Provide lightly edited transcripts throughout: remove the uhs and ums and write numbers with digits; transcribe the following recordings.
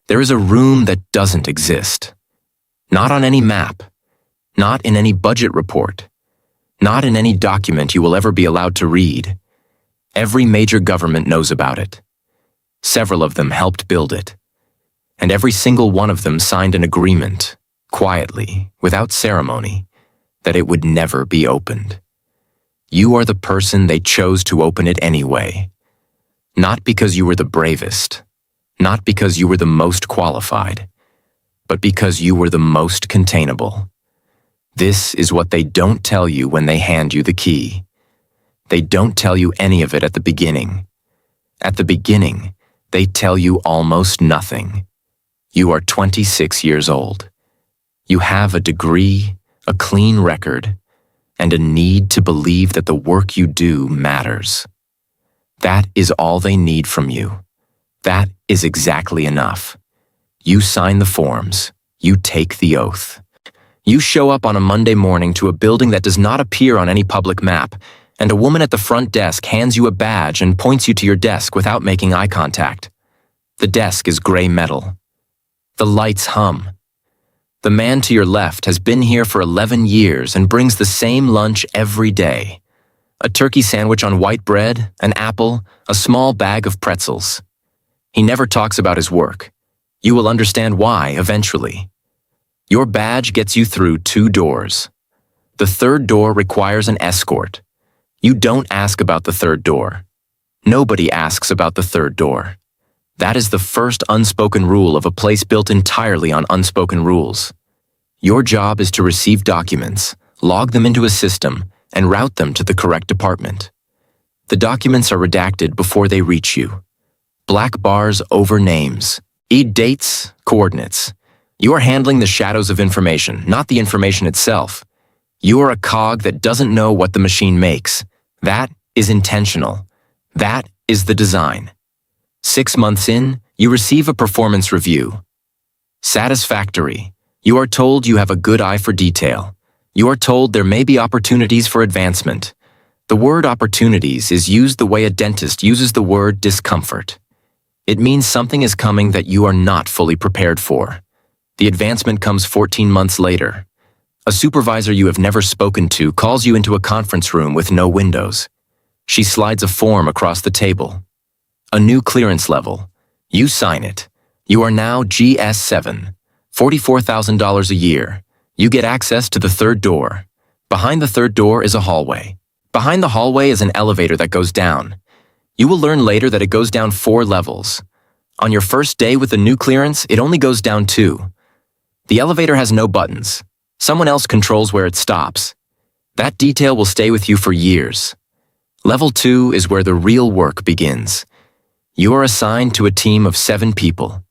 There is a room that doesn't exist. Not on any map, not in any budget report, not in any document you will ever be allowed to read. Every major government knows about it. Several of them helped build it. And every single one of them signed an agreement, quietly, without ceremony, that it would never be opened. You are the person they chose to open it anyway. Not because you were the bravest, not because you were the most qualified, but because you were the most containable. This is what they don't tell you when they hand you the key. They don't tell you any of it at the beginning. At the beginning, they tell you almost nothing. You are 26 years old. You have a degree, a clean record, and a need to believe that the work you do matters. That is all they need from you. That is exactly enough. You sign the forms. You take the oath. You show up on a Monday morning to a building that does not appear on any public map, and a woman at the front desk hands you a badge and points you to your desk without making eye contact. The desk is gray metal. The lights hum. The man to your left has been here for 11 years and brings the same lunch every day. A turkey sandwich on white bread, an apple, a small bag of pretzels. He never talks about his work. You will understand why eventually. Your badge gets you through 2 doors. The third door requires an escort. You don't ask about the third door. Nobody asks about the third door. That is the first unspoken rule of a place built entirely on unspoken rules. Your job is to receive documents, log them into a system, and route them to the correct department. The documents are redacted before they reach you. Black bars over names. Dates, coordinates. You are handling the shadows of information, not the information itself. You are a cog that doesn't know what the machine makes. That is intentional. That is the design. 6 months in, you receive a performance review. Satisfactory. You are told you have a good eye for detail. You are told there may be opportunities for advancement. The word opportunities is used the way a dentist uses the word discomfort. It means something is coming that you are not fully prepared for. The advancement comes 14 months later. A supervisor you have never spoken to calls you into a conference room with no windows. She slides a form across the table. A new clearance level. You sign it. You are now GS7, $44,000 a year. You get access to the third door. Behind the third door is a hallway. Behind the hallway is an elevator that goes down. You will learn later that it goes down 4 levels. On your first day with the new clearance, it only goes down 2. The elevator has no buttons. Someone else controls where it stops. That detail will stay with you for years. Level 2 is where the real work begins. You are assigned to a team of 7 people.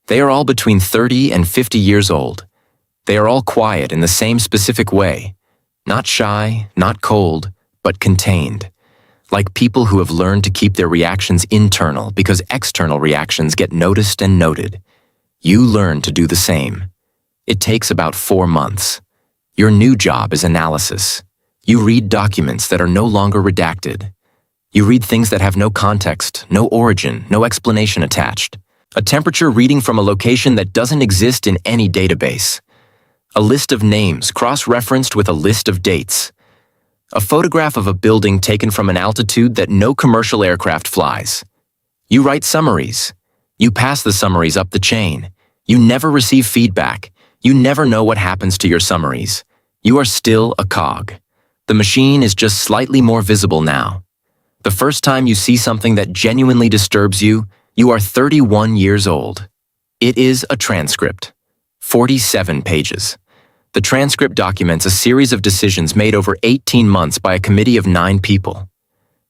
They are all between 30 and 50 years old. They are all quiet in the same specific way. Not shy, not cold, but contained. Like people who have learned to keep their reactions internal because external reactions get noticed and noted. You learn to do the same. It takes about 4 months. Your new job is analysis. You read documents that are no longer redacted. You read things that have no context, no origin, no explanation attached. A temperature reading from a location that doesn't exist in any database. A list of names cross-referenced with a list of dates. A photograph of a building taken from an altitude that no commercial aircraft flies. You write summaries. You pass the summaries up the chain. You never receive feedback. You never know what happens to your summaries. You are still a cog. The machine is just slightly more visible now. The first time you see something that genuinely disturbs you, you are 31 years old. It is a transcript. 47 pages. The transcript documents a series of decisions made over 18 months by a committee of 9 people.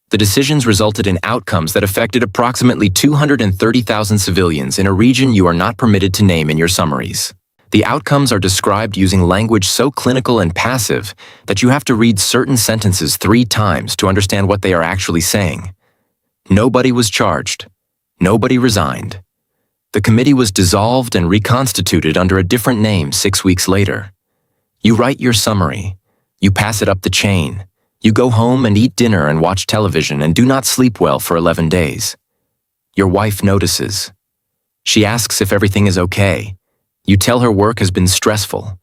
The decisions resulted in outcomes that affected approximately 230,000 civilians in a region you are not permitted to name in your summaries. The outcomes are described using language so clinical and passive that you have to read certain sentences 3 times to understand what they are actually saying. Nobody was charged. Nobody resigned. The committee was dissolved and reconstituted under a different name 6 weeks later. You write your summary. You pass it up the chain. You go home and eat dinner and watch television and do not sleep well for 11 days. Your wife notices. She asks if everything is okay. You tell her work has been stressful.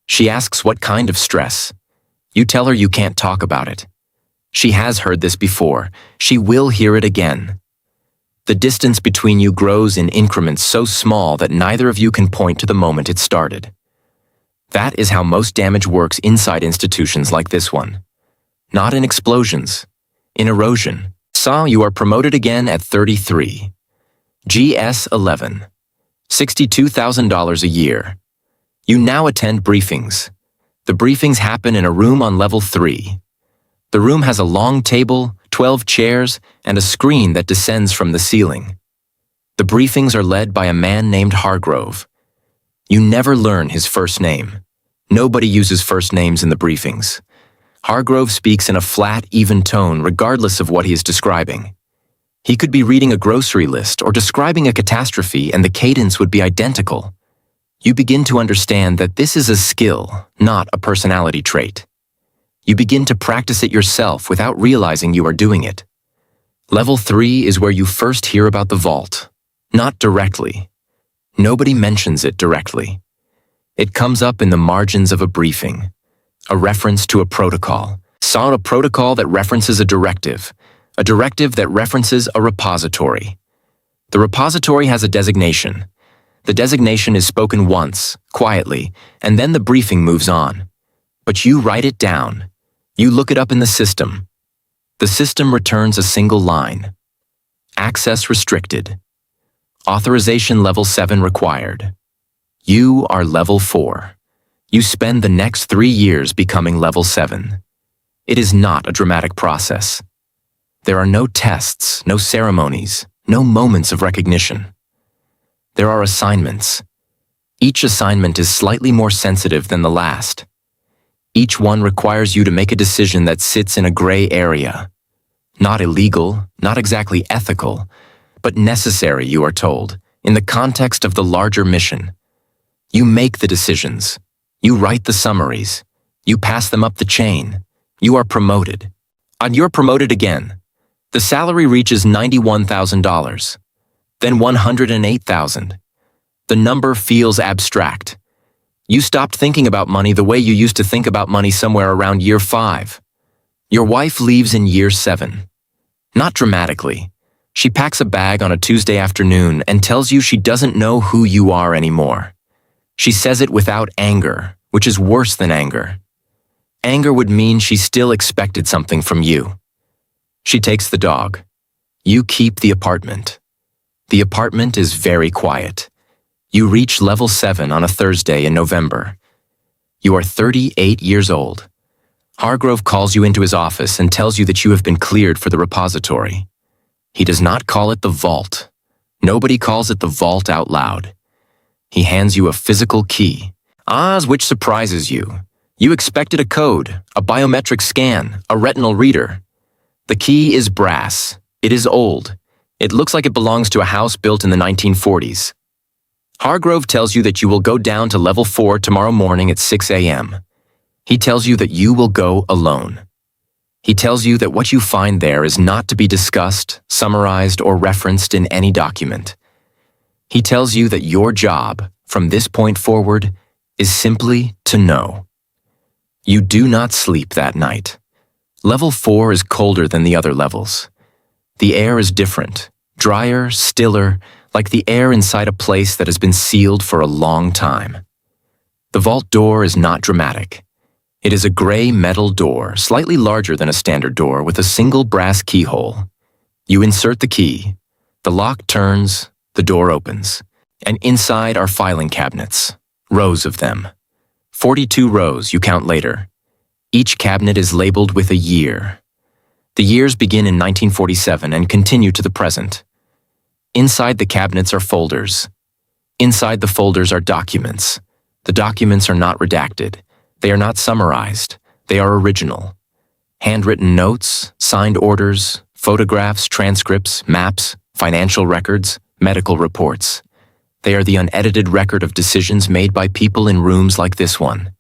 She asks what kind of stress. You tell her you can't talk about it. She has heard this before. She will hear it again. The distance between you grows in increments so small that neither of you can point to the moment it started. That is how most damage works inside institutions like this one. Not in explosions, in erosion. So you are promoted again at 33. GS 11. $62,000 a year. You now attend briefings. The briefings happen in a room on level 3. The room has a long table, 12 chairs, and a screen that descends from the ceiling. The briefings are led by a man named Hargrove. You never learn his first name. Nobody uses first names in the briefings. Hargrove speaks in a flat, even tone regardless of what he is describing. He could be reading a grocery list or describing a catastrophe and the cadence would be identical. You begin to understand that this is a skill, not a personality trait. You begin to practice it yourself without realizing you are doing it. Level 3 is where you first hear about the vault. Not directly. Nobody mentions it directly. It comes up in the margins of a briefing. A reference to a protocol. Saw a protocol that references a directive that references a repository. The repository has a designation. The designation is spoken once, quietly, and then the briefing moves on. But you write it down. You look it up in the system. The system returns a single line. Access restricted. Authorization level 7 required. You are level 4. You spend the next 3 years becoming level 7. It is not a dramatic process. There are no tests, no ceremonies, no moments of recognition. There are assignments. Each assignment is slightly more sensitive than the last. Each one requires you to make a decision that sits in a gray area. Not illegal, not exactly ethical, but necessary, you are told, in the context of the larger mission. You make the decisions. You write the summaries. You pass them up the chain. You are promoted. And you're promoted again. The salary reaches $91,000. Then $108,000. The number feels abstract. You stopped thinking about money the way you used to think about money somewhere around year 5. Your wife leaves in year 7. Not dramatically. She packs a bag on a Tuesday afternoon and tells you she doesn't know who you are anymore. She says it without anger, which is worse than anger. Anger would mean she still expected something from you. She takes the dog. You keep the apartment. The apartment is very quiet. You reach level 7 on a Thursday in November. You are 38 years old. Hargrove calls you into his office and tells you that you have been cleared for the repository. He does not call it the vault. Nobody calls it the vault out loud. He hands you a physical key. Which surprises you. You expected a code, a biometric scan, a retinal reader. The key is brass. It is old. It looks like it belongs to a house built in the 1940s. Hargrove tells you that you will go down to level 4 tomorrow morning at 6 a.m. He tells you that you will go alone. He tells you that what you find there is not to be discussed, summarized, or referenced in any document. He tells you that your job, from this point forward, is simply to know. You do not sleep that night. Level 4 is colder than the other levels. The air is different, drier, stiller, like the air inside a place that has been sealed for a long time. The vault door is not dramatic. It is a gray metal door, slightly larger than a standard door, with a single brass keyhole. You insert the key. The lock turns, the door opens, and inside are filing cabinets, rows of them. 42 rows, you count later. Each cabinet is labeled with a year. The years begin in 1947 and continue to the present. Inside the cabinets are folders. Inside the folders are documents. The documents are not redacted. They are not summarized. They are original. Handwritten notes, signed orders, photographs, transcripts, maps, financial records, medical reports. They are the unedited record of decisions made by people in rooms like this one.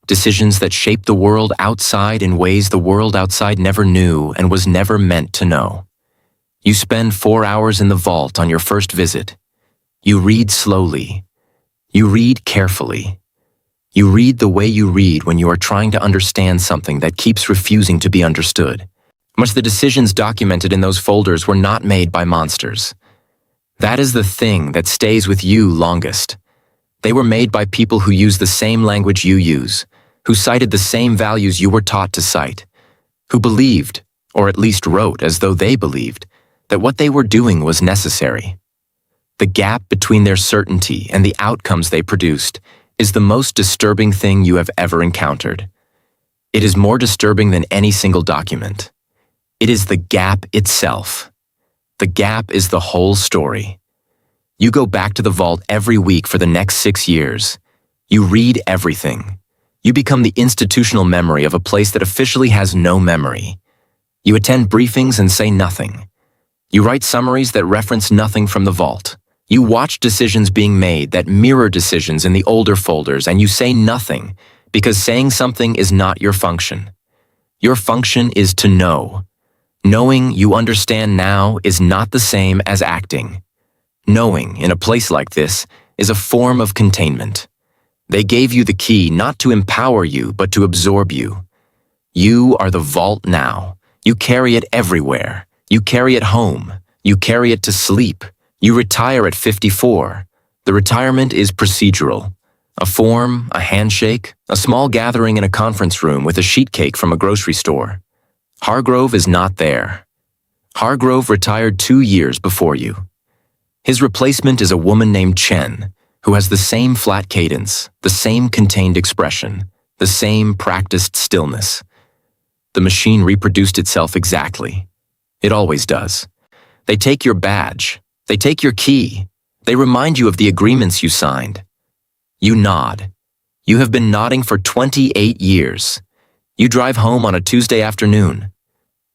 Decisions that shape the world outside in ways the world outside never knew and was never meant to know. You spend 4 hours in the vault on your first visit. You read slowly. You read carefully. You read the way you read when you are trying to understand something that keeps refusing to be understood. Much the decisions documented in those folders were not made by monsters. That is the thing that stays with you longest. They were made by people who use the same language you use, who cited the same values you were taught to cite, who believed, or at least wrote as though they believed, that what they were doing was necessary. The gap between their certainty and the outcomes they produced is the most disturbing thing you have ever encountered. It is more disturbing than any single document. It is the gap itself. The gap is the whole story. You go back to the vault every week for the next 6 years. You read everything. You become the institutional memory of a place that officially has no memory. You attend briefings and say nothing. You write summaries that reference nothing from the vault. You watch decisions being made that mirror decisions in the older folders, and you say nothing because saying something is not your function. Your function is to know. Knowing you understand now is not the same as acting. Knowing in a place like this is a form of containment. They gave you the key not to empower you, but to absorb you. You are the vault now. You carry it everywhere. You carry it home. You carry it to sleep. You retire at 54. The retirement is procedural. A form, a handshake, a small gathering in a conference room with a sheet cake from a grocery store. Hargrove is not there. Hargrove retired 2 years before you. His replacement is a woman named Chen, who has the same flat cadence, the same contained expression, the same practiced stillness. The machine reproduced itself exactly. It always does. They take your badge. They take your key. They remind you of the agreements you signed. You nod. You have been nodding for 28 years. You drive home on a Tuesday afternoon.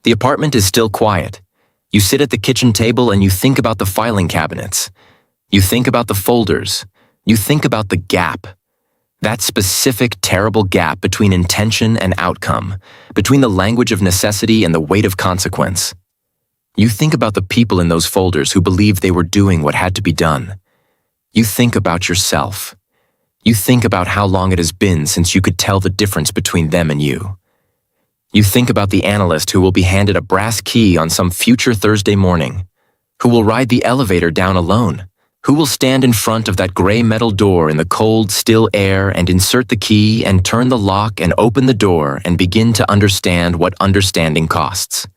The apartment is still quiet. You sit at the kitchen table and you think about the filing cabinets. You think about the folders. You think about the gap. That specific, terrible gap between intention and outcome, between the language of necessity and the weight of consequence. You think about the people in those folders who believed they were doing what had to be done. You think about yourself. You think about how long it has been since you could tell the difference between them and you. You think about the analyst who will be handed a brass key on some future Thursday morning, who will ride the elevator down alone, who will stand in front of that gray metal door in the cold, still air and insert the key and turn the lock and open the door and begin to understand what understanding costs.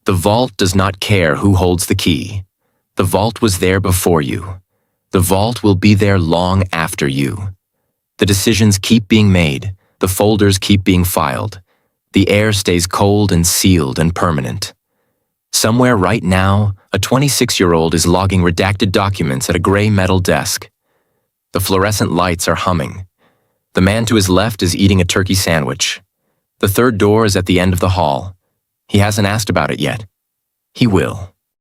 The vault does not care who holds the key. The vault was there before you. The vault will be there long after you. The decisions keep being made. The folders keep being filed. The air stays cold and sealed and permanent. Somewhere right now, a 26-year-old is logging redacted documents at a gray metal desk. The fluorescent lights are humming. The man to his left is eating a turkey sandwich. The third door is at the end of the hall. He hasn't asked about it yet. He will.